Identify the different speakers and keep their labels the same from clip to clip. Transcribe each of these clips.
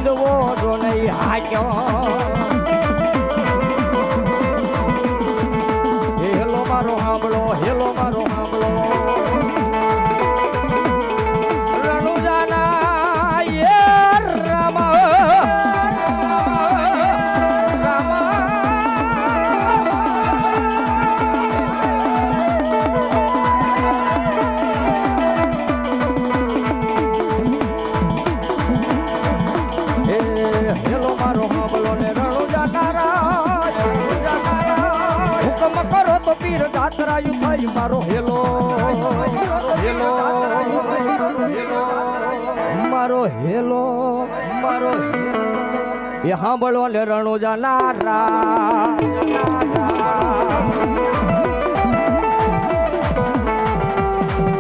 Speaker 1: વિદવો જો નહીં હાક્યો હેલો મારો સાંભળો હેલો મારો સાંભળો રણુજાના યે રામા હેલો મારો સાંભળો ને હુકમ કરો તો પીર દાતરાયું થાય મારો હેલો હેલો મારો હેલો મારો એ સાંભળો ને રણુજા નારા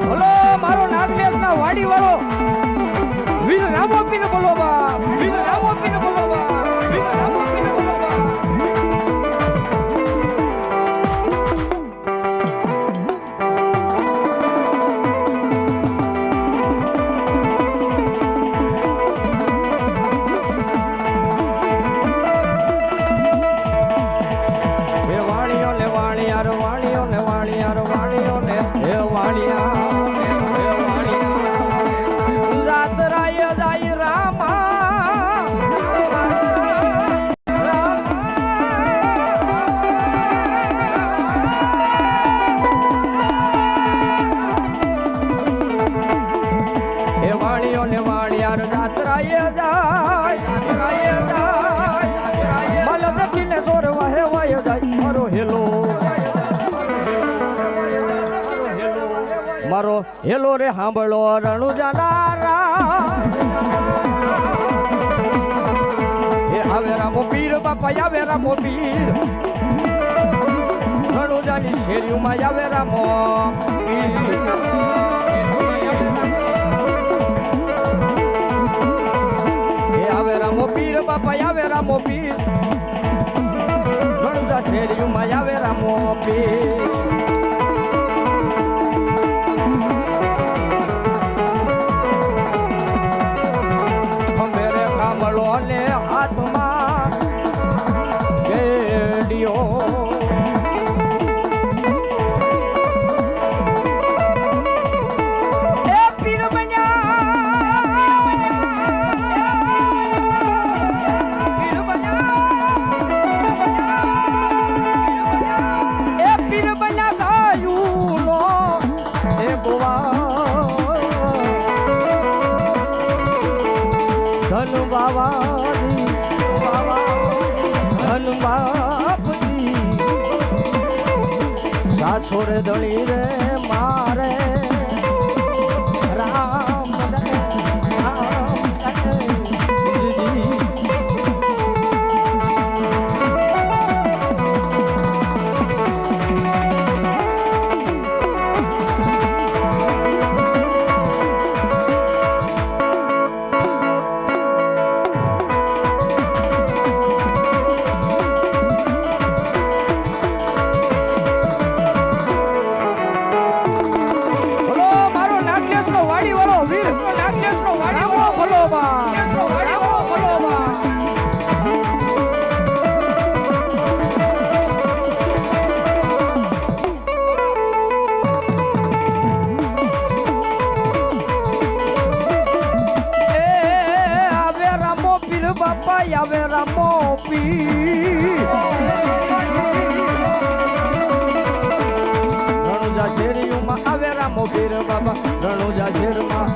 Speaker 1: હલો મારો નાગલેશ ના વાડી વાળો વીર રામો પીને બોલો બા વીર રામો પીને બોલો બા વીર રામો પીને બોલો બા હે વાણીઓ ને વાણિયાર વાણીઓ ને વાણિયાર વાણીઓ ને હે વાણિયા મારો હેલો રે સાંભળો રણુજા નારા એ આવે રામો પીર બાપા આવે રામો પીર રણુજાની શેરીઓમાં આવે રામો પીર એ આવે રામો પીર બાપા આવે રામો પીર રણુજા શેરીઓમાં આવે રામો પીર ને હાથમાં કેડિયો એ પીર બન્યા પીર બન્યા એ પીર બન્યા ગાયું લો એ બોવા ધન બાવા છોરે દળી રે મારે રામ બાપા આવે રામો પીર રણુજા શેરીઓમાં આવે રામો પીર બાબા રણુજા શેરમાં